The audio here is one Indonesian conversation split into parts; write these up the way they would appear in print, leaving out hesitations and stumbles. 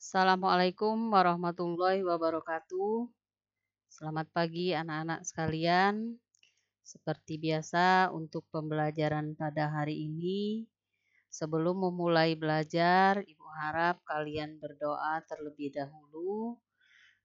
Assalamualaikum warahmatullahi wabarakatuh. Selamat pagi anak-anak sekalian. Seperti biasa untuk pembelajaran pada hari ini, sebelum memulai belajar, Ibu harap kalian berdoa terlebih dahulu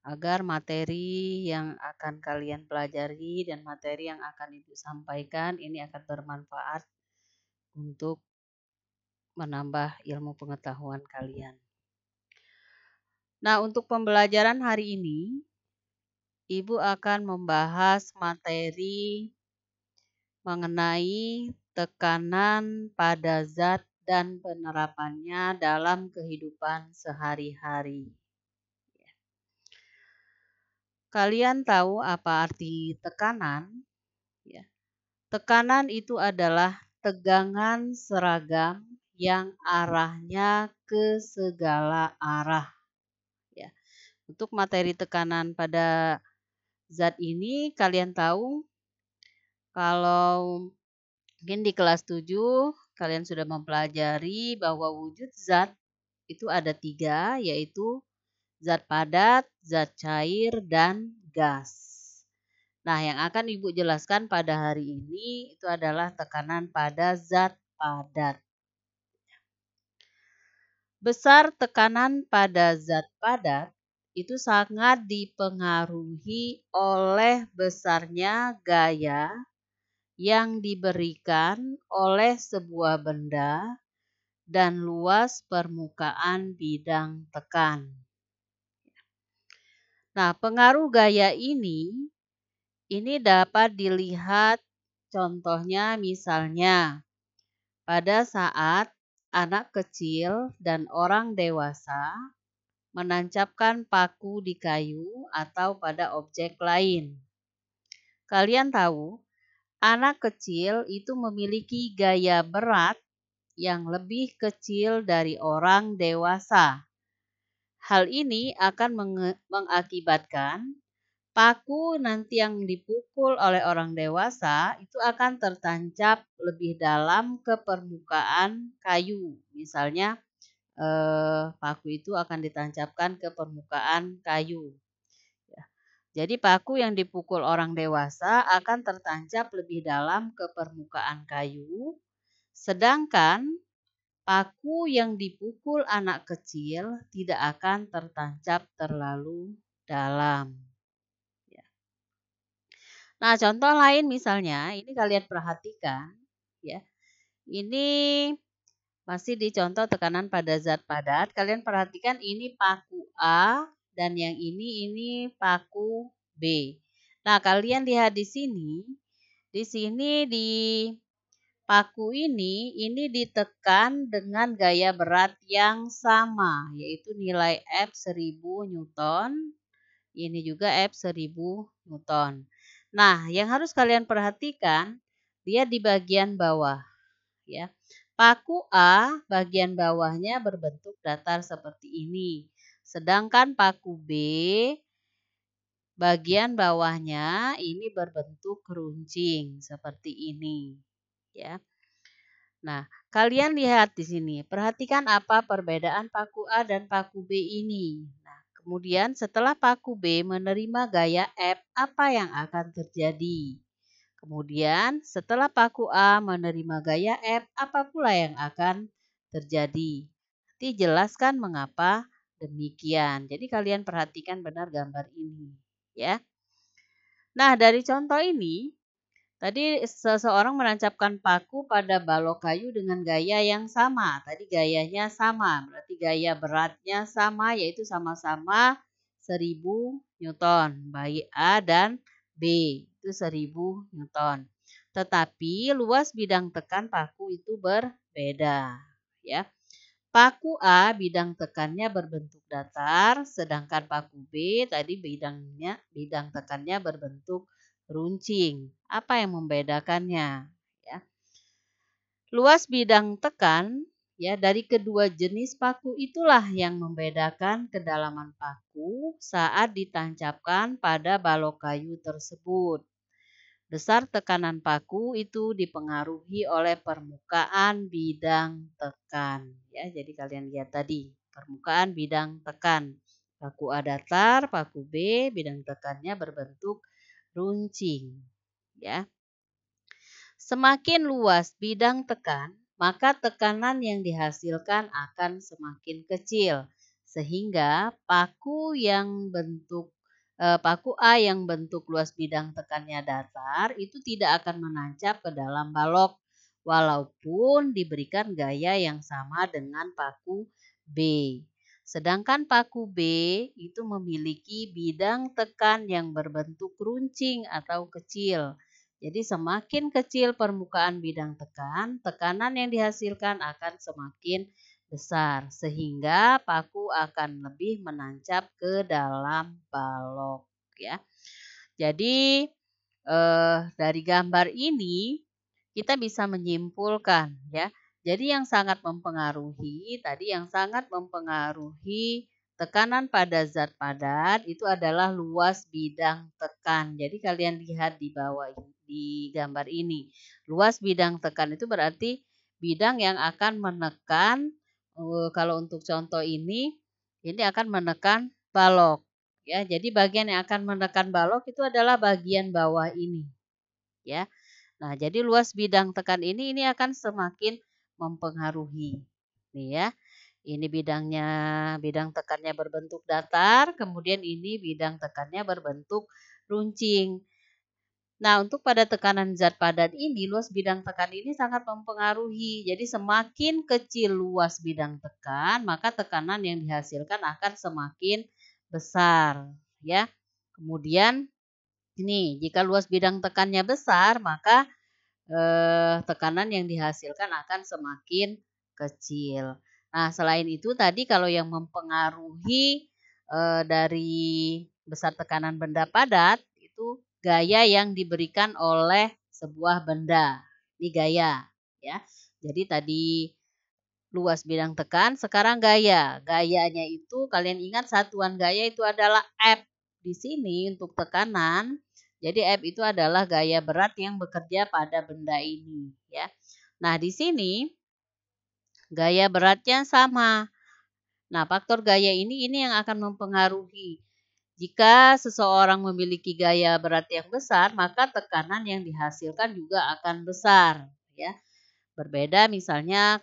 agar materi yang akan kalian pelajari dan materi yang akan Ibu sampaikan ini akan bermanfaat untuk menambah ilmu pengetahuan kalian. Nah, untuk pembelajaran hari ini, Ibu akan membahas materi mengenai tekanan pada zat dan penerapannya dalam kehidupan sehari-hari. Kalian tahu apa arti tekanan? Ya. Tekanan itu adalah tegangan seragam yang arahnya ke segala arah. Ya. Untuk materi tekanan pada zat ini kalian tahu kalau mungkin di kelas 7 kalian sudah mempelajari bahwa wujud zat itu ada 3, yaitu zat padat, zat cair, dan gas. Nah, yang akan Ibu jelaskan pada hari ini itu adalah tekanan pada zat padat. Besar tekanan pada zat padat itu sangat dipengaruhi oleh besarnya gaya yang diberikan oleh sebuah benda dan luas permukaan bidang tekan. Nah, pengaruh gaya ini dapat dilihat contohnya misalnya pada saat anak kecil dan orang dewasa menancapkan paku di kayu atau pada objek lain. Kalian tahu, anak kecil itu memiliki gaya berat yang lebih kecil dari orang dewasa. Hal ini akan mengakibatkan paku nanti yang dipukul oleh orang dewasa itu akan tertancap lebih dalam ke permukaan kayu. Misalnya paku itu akan ditancapkan ke permukaan kayu. Jadi paku yang dipukul orang dewasa akan tertancap lebih dalam ke permukaan kayu, sedangkan paku yang dipukul anak kecil tidak akan tertancap terlalu dalam. Nah, contoh lain misalnya, ini kalian perhatikan, ya. Ini masih di contoh tekanan pada zat padat. Kalian perhatikan ini paku A dan yang ini paku B. Nah, kalian lihat di sini di paku ini ditekan dengan gaya berat yang sama, yaitu nilai F 1000 Newton. Ini juga F 1000 Newton. Nah, yang harus kalian perhatikan, dia di bagian bawah, ya. Paku A bagian bawahnya berbentuk datar seperti ini. Sedangkan paku B bagian bawahnya ini berbentuk runcing seperti ini, ya. Nah, kalian lihat di sini. Perhatikan apa perbedaan paku A dan paku B ini. Nah, kemudian setelah paku B menerima gaya F, apa yang akan terjadi? Kemudian setelah paku A menerima gaya F, apa pula yang akan terjadi? Nanti jelaskan mengapa demikian. Jadi kalian perhatikan benar gambar ini, ya. Nah, dari contoh ini, tadi seseorang menancapkan paku pada balok kayu dengan gaya yang sama. Tadi gayanya sama, berarti gaya beratnya sama, yaitu sama-sama 1000 Newton. Baik A dan B itu 1000 Newton. Tetapi luas bidang tekan paku itu berbeda. Ya. Paku A bidang tekannya berbentuk datar, sedangkan paku B tadi bidang tekannya berbentuk runcing. Apa yang membedakannya? Ya. Luas bidang tekan ya dari kedua jenis paku itulah yang membedakan kedalaman paku saat ditancapkan pada balok kayu tersebut. Besar tekanan paku itu dipengaruhi oleh permukaan bidang tekan. Ya, jadi kalian lihat tadi. permukaan bidang tekan. Paku A datar, paku B bidang tekannya berbentuk runcing. Ya. Semakin luas bidang tekan, maka tekanan yang dihasilkan akan semakin kecil. Sehingga paku A yang bentuk luas bidang tekannya datar itu tidak akan menancap ke dalam balok walaupun diberikan gaya yang sama dengan paku B. Sedangkan paku B itu memiliki bidang tekan yang berbentuk runcing atau kecil. Jadi semakin kecil permukaan bidang tekan, tekanan yang dihasilkan akan semakin besar sehingga paku akan lebih menancap ke dalam balok ya. Jadi dari gambar ini kita bisa menyimpulkan ya. Jadi yang sangat mempengaruhi tekanan pada zat padat itu adalah luas bidang tekan. Jadi kalian lihat di bawah di gambar ini. Luas bidang tekan itu berarti bidang yang akan menekan kalau untuk contoh ini akan menekan balok. Ya, jadi bagian yang akan menekan balok itu adalah bagian bawah ini. Ya. Nah, jadi luas bidang tekan ini akan semakin mempengaruhi. Nih ya. Ini bidang tekannya berbentuk datar, kemudian ini bidang tekannya berbentuk runcing. Nah, untuk pada tekanan zat padat ini, luas bidang tekan ini sangat mempengaruhi. Jadi semakin kecil luas bidang tekan, maka tekanan yang dihasilkan akan semakin besar, ya. Kemudian ini jika luas bidang tekannya besar, maka tekanan yang dihasilkan akan semakin kecil. Nah, selain itu tadi kalau yang mempengaruhi dari besar tekanan benda padat itu gaya yang diberikan oleh sebuah benda. Ini gaya, ya. Jadi tadi luas bidang tekan, sekarang gaya. Gayanya itu kalian ingat satuan gaya itu adalah F. Di sini untuk tekanan, jadi F itu adalah gaya berat yang bekerja pada benda ini, ya. Nah, di sini gaya beratnya sama. Nah, faktor gaya ini yang akan mempengaruhi. Jika seseorang memiliki gaya berat yang besar, maka tekanan yang dihasilkan juga akan besar, ya. Berbeda misalnya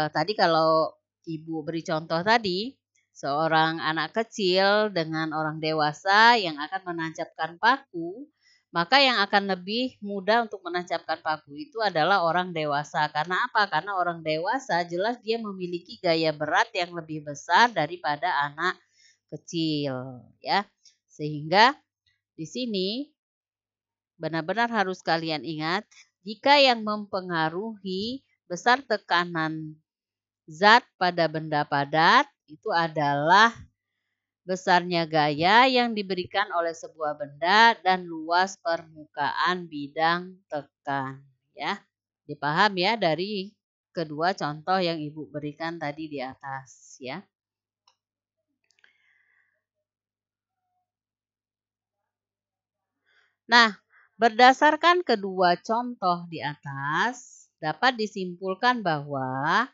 tadi kalau Ibu beri contoh tadi, seorang anak kecil dengan orang dewasa yang akan menancapkan paku, maka yang akan lebih mudah untuk menancapkan paku itu adalah orang dewasa. Karena apa? Karena orang dewasa jelas dia memiliki gaya berat yang lebih besar daripada anak kecil, ya. Sehingga di sini benar-benar harus kalian ingat, jika yang mempengaruhi besar tekanan zat pada benda padat itu adalah besarnya gaya yang diberikan oleh sebuah benda dan luas permukaan bidang tekan. Ya, dipaham ya dari kedua contoh yang Ibu berikan tadi di atas ya. Nah, berdasarkan kedua contoh di atas, dapat disimpulkan bahwa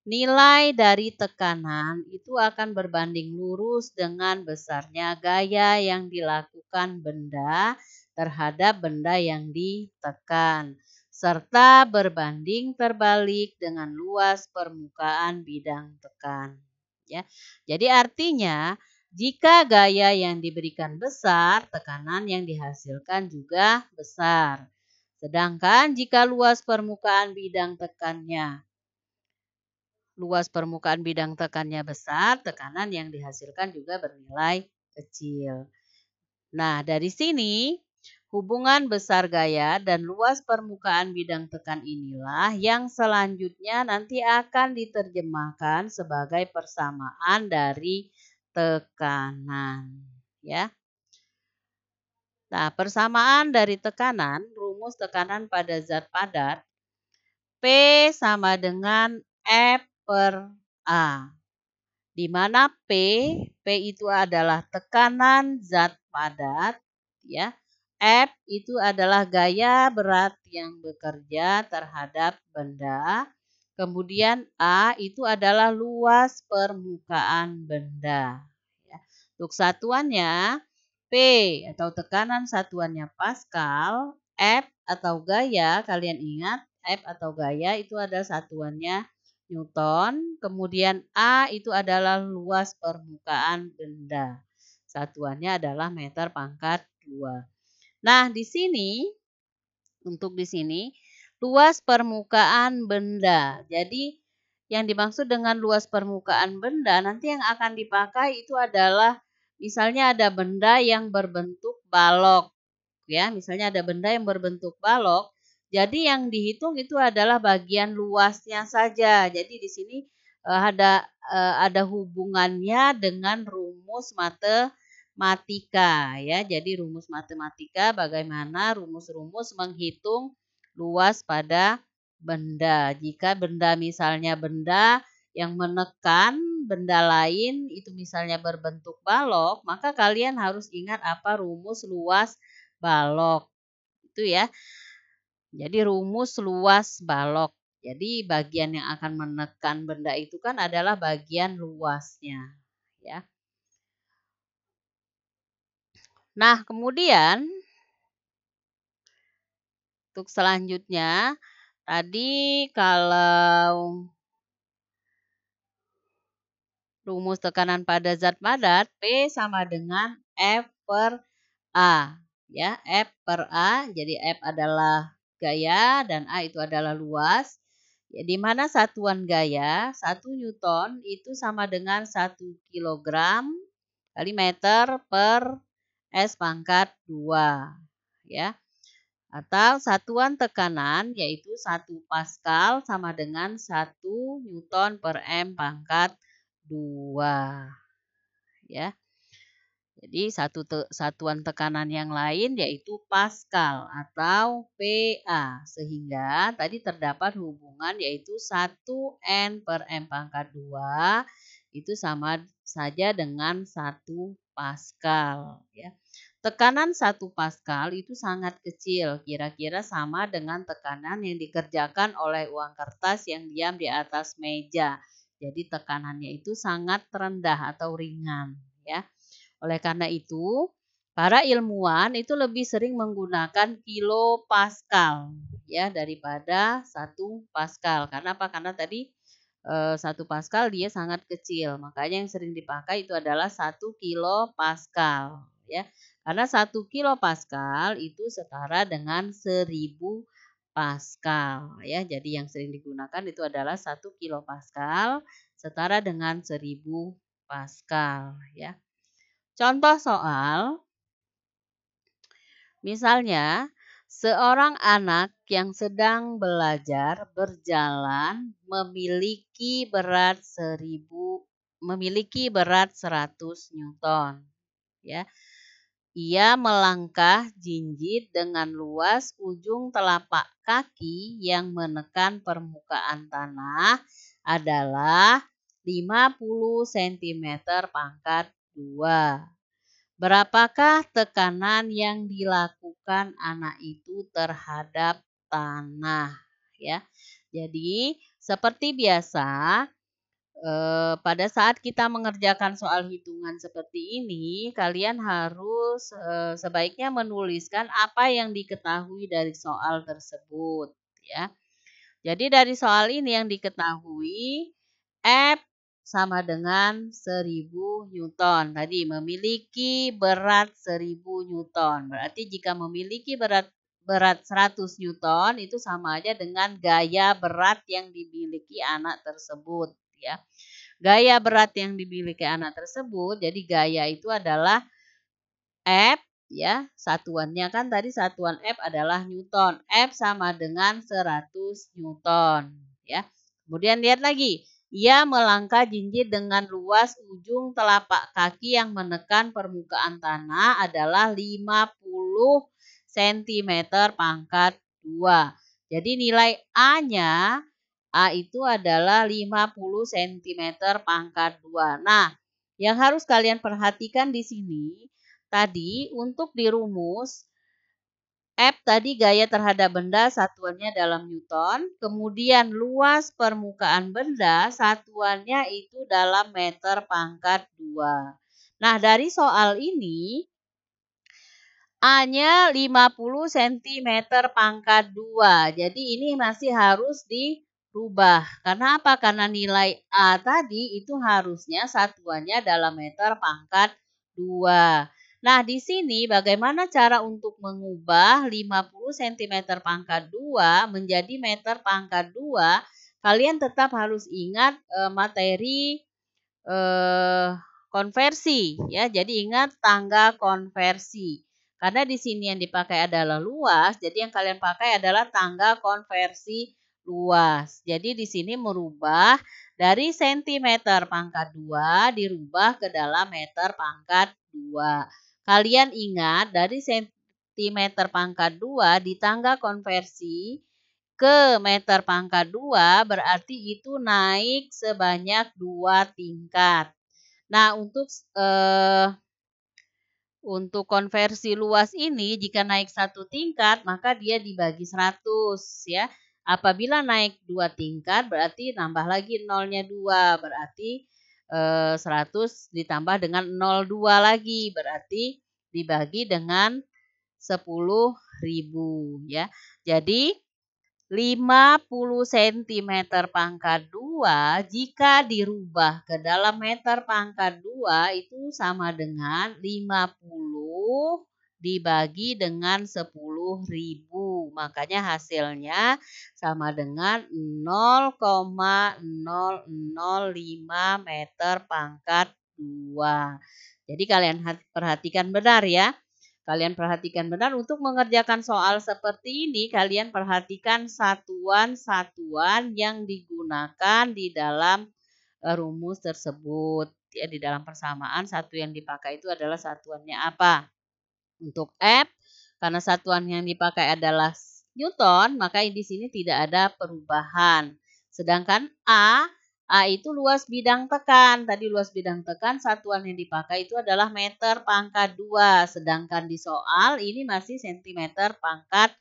nilai dari tekanan itu akan berbanding lurus dengan besarnya gaya yang dilakukan benda terhadap benda yang ditekan, serta berbanding terbalik dengan luas permukaan bidang tekan. Ya, jadi artinya jika gaya yang diberikan besar, tekanan yang dihasilkan juga besar. Sedangkan jika luas permukaan bidang tekannya besar, tekanan yang dihasilkan juga bernilai kecil. Nah, dari sini hubungan besar gaya dan luas permukaan bidang tekan inilah yang selanjutnya nanti akan diterjemahkan sebagai persamaan dari tekanan, ya. Nah, persamaan dari tekanan, rumus tekanan pada zat padat, P sama dengan F per A. Di mana P itu adalah tekanan zat padat, ya. F itu adalah gaya berat yang bekerja terhadap benda. Kemudian A itu adalah luas permukaan benda. Ya. Untuk satuannya, P atau tekanan satuannya Pascal, F atau gaya, kalian ingat F atau gaya itu adalah satuannya Newton, kemudian A itu adalah luas permukaan benda. Satuannya adalah meter pangkat 2. Nah, di sini luas permukaan benda. Jadi yang dimaksud dengan luas permukaan benda nanti yang akan dipakai itu adalah misalnya ada benda yang berbentuk balok, ya, misalnya ada benda yang berbentuk balok. Jadi yang dihitung itu adalah bagian luasnya saja. Jadi di sini ada hubungannya dengan rumus matematika, ya. Jadi rumus matematika bagaimana rumus-rumus menghitung luas pada benda. Jika benda misalnya benda yang menekan benda lain itu misalnya berbentuk balok, maka kalian harus ingat apa rumus luas balok. Itu ya. Jadi rumus luas balok. Jadi bagian yang akan menekan benda itu kan adalah bagian luasnya, ya. Nah, kemudian untuk selanjutnya tadi kalau rumus tekanan pada zat padat P sama dengan F per A, ya, F per A. Jadi F adalah gaya dan A itu adalah luas. Ya, di mana satuan gaya 1 Newton itu sama dengan 1 kilogram kali meter per S pangkat 2, ya. Atau satuan tekanan yaitu 1 Pascal sama dengan 1 Newton per M pangkat 2, ya. Jadi satuan tekanan yang lain yaitu Pascal atau PA. Sehingga tadi terdapat hubungan yaitu 1 N per M pangkat 2 itu sama saja dengan 1 Pascal. Ya. Tekanan 1 Pascal itu sangat kecil, kira-kira sama dengan tekanan yang dikerjakan oleh uang kertas yang diam di atas meja. Jadi tekanannya itu sangat rendah atau ringan. Ya. Oleh karena itu, para ilmuwan itu lebih sering menggunakan kilopascal ya daripada 1 Pascal. Karena apa? Karena tadi 1 Pascal dia sangat kecil. Makanya yang sering dipakai itu adalah 1 kilopascal ya. Karena 1 kilopascal itu setara dengan 1000 Pascal ya. Jadi yang sering digunakan itu adalah 1 kilopascal setara dengan 1000 Pascal ya. Contoh soal, misalnya seorang anak yang sedang belajar berjalan memiliki berat 100 Newton. Ya. Ia melangkah jinjit dengan luas ujung telapak kaki yang menekan permukaan tanah adalah 50 cm pangkat 2. Berapakah tekanan yang dilakukan anak itu terhadap tanah? Ya, jadi seperti biasa, pada saat kita mengerjakan soal hitungan seperti ini, kalian harus sebaiknya menuliskan apa yang diketahui dari soal tersebut. Ya, jadi dari soal ini yang diketahui F sama dengan 1000 Newton. Tadi memiliki berat 1000 Newton. Berarti jika memiliki berat 100 Newton itu sama aja dengan gaya berat yang dimiliki anak tersebut, ya. Gaya berat yang dimiliki anak tersebut, jadi gaya itu adalah F, ya, satuannya kan tadi satuan F adalah Newton. F sama dengan 100 Newton, ya. Kemudian lihat lagi, ia melangkah jinjit dengan luas ujung telapak kaki yang menekan permukaan tanah adalah 50 cm pangkat 2. Jadi nilai A-nya, A itu adalah 50 cm pangkat 2. Nah, yang harus kalian perhatikan di sini, tadi untuk dirumus F tadi gaya terhadap benda satuannya dalam Newton, kemudian luas permukaan benda satuannya itu dalam meter pangkat 2. Nah, dari soal ini A-nya 50 cm pangkat 2. Jadi ini masih harus dirubah. Karena apa? Karena nilai A tadi itu harusnya satuannya dalam meter pangkat 2. Nah, di sini bagaimana cara untuk mengubah 50 cm pangkat 2 menjadi meter pangkat 2? Kalian tetap harus ingat materi konversi ya. Jadi ingat tangga konversi. Karena di sini yang dipakai adalah luas, jadi yang kalian pakai adalah tangga konversi luas. Jadi di sini merubah dari sentimeter pangkat 2 dirubah ke dalam meter pangkat 2. Kalian ingat dari sentimeter pangkat 2 di tangga konversi ke meter pangkat 2 berarti itu naik sebanyak 2 tingkat. Nah, untuk konversi luas ini jika naik 1 tingkat maka dia dibagi 100 ya. Apabila naik 2 tingkat berarti nambah lagi nolnya 2 berarti 100 ditambah dengan 02 lagi berarti dibagi dengan 10.000 ya. Jadi 50 cm pangkat 2 jika dirubah ke dalam meter pangkat 2 itu sama dengan 50 dibagi dengan 10.000. Makanya hasilnya sama dengan 0,005 meter pangkat 2. Jadi kalian perhatikan benar ya. Kalian perhatikan benar untuk mengerjakan soal seperti ini, kalian perhatikan satuan-satuan yang digunakan di dalam rumus tersebut. Ya, di dalam persamaan satu yang dipakai itu adalah satuannya apa? Untuk F, karena satuan yang dipakai adalah Newton, maka di sini tidak ada perubahan. Sedangkan A itu luas bidang tekan. Tadi luas bidang tekan satuan yang dipakai itu adalah meter pangkat 2. Sedangkan di soal ini masih sentimeter pangkat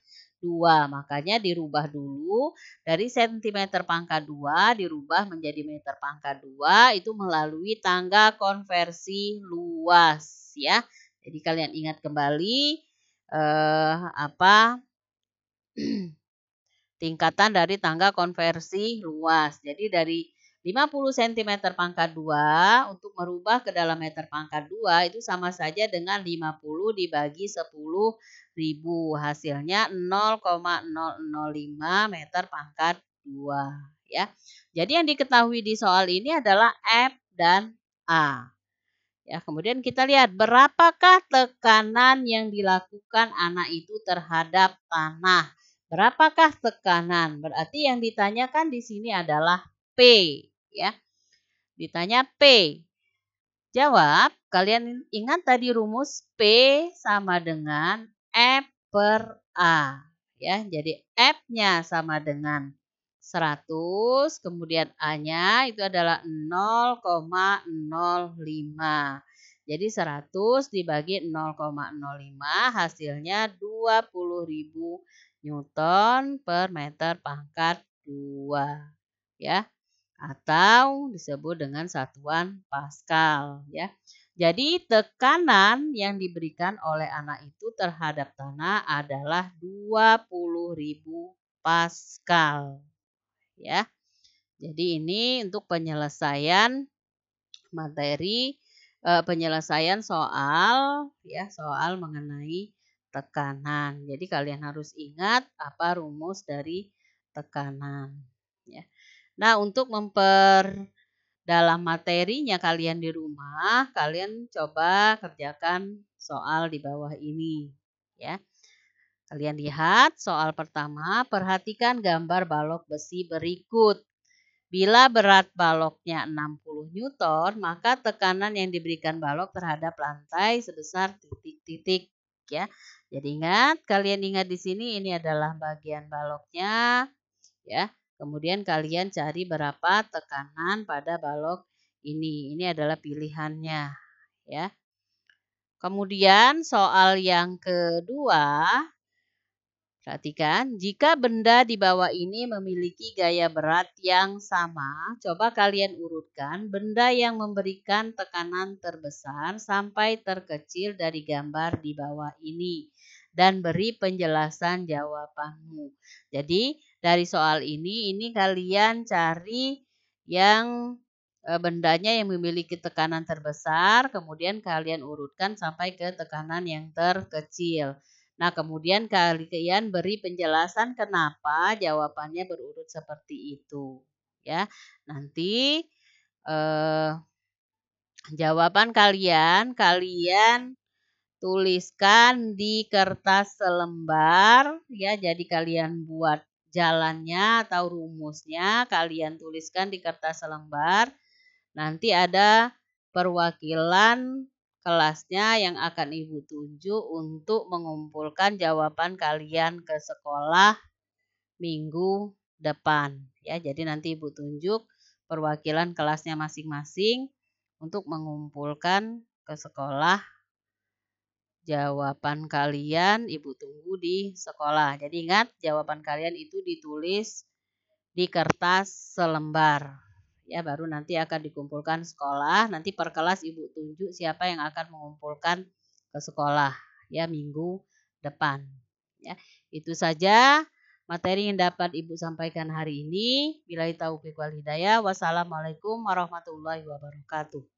2. Makanya dirubah dulu dari sentimeter pangkat 2 dirubah menjadi meter pangkat 2 itu melalui tangga konversi luas ya. Jadi kalian ingat kembali tingkatan dari tangga konversi luas. Jadi dari 50 cm pangkat 2 untuk merubah ke dalam meter pangkat 2 itu sama saja dengan 50 dibagi 10.000. Hasilnya 0,005 meter pangkat 2 ya. Jadi yang diketahui di soal ini adalah F dan A. Ya, kemudian kita lihat berapakah tekanan yang dilakukan anak itu terhadap tanah. Berapakah tekanan? Berarti yang ditanyakan di sini adalah P, ya. Ditanya P. Jawab, kalian ingat tadi rumus P sama dengan F per A. Ya, jadi F-nya sama dengan 100, kemudian A-nya itu adalah 0,05. Jadi 100 dibagi 0,05 hasilnya 20.000 Newton per meter pangkat 2. Ya, atau disebut dengan satuan Pascal ya. Jadi tekanan yang diberikan oleh anak itu terhadap tanah adalah 20.000 Pascal ya. Jadi ini untuk penyelesaian materi penyelesaian soal ya, soal mengenai tekanan. Jadi kalian harus ingat apa rumus dari tekanan ya. Nah, untuk dalam materinya kalian di rumah, kalian coba kerjakan soal di bawah ini ya. Kalian lihat soal pertama, perhatikan gambar balok besi berikut. Bila berat baloknya 60 Newton, maka tekanan yang diberikan balok terhadap lantai sebesar titik-titik ya. Jadi kalian ingat di sini ini adalah bagian baloknya ya. Kemudian kalian cari berapa tekanan pada balok ini. Ini adalah pilihannya ya. Kemudian soal yang kedua, Perhatikan, jika benda di bawah ini memiliki gaya berat yang sama, coba kalian urutkan benda yang memberikan tekanan terbesar sampai terkecil dari gambar di bawah ini dan beri penjelasan jawabanmu. Jadi, dari soal ini kalian cari yang bendanya yang memiliki tekanan terbesar, kemudian kalian urutkan sampai ke tekanan yang terkecil. Nah, kemudian kalian beri penjelasan kenapa jawabannya berurut seperti itu, ya. Nanti eh, jawaban kalian tuliskan di kertas selembar, ya. Jadi kalian buat jalannya atau rumusnya, kalian tuliskan di kertas selembar. Nanti ada perwakilan kelasnya yang akan Ibu tunjuk untuk mengumpulkan jawaban kalian ke sekolah minggu depan. Ya, jadi nanti Ibu tunjuk perwakilan kelasnya masing-masing untuk mengumpulkan ke sekolah jawaban kalian. Ibu tunggu di sekolah. Jadi ingat, jawaban kalian itu ditulis di kertas selembar. Ya, baru nanti akan dikumpulkan sekolah. Nanti per kelas Ibu tunjuk siapa yang akan mengumpulkan ke sekolah ya minggu depan. Ya, itu saja materi yang dapat Ibu sampaikan hari ini. Billahi taufiq wal hidayah. Wassalamualaikum warahmatullahi wabarakatuh.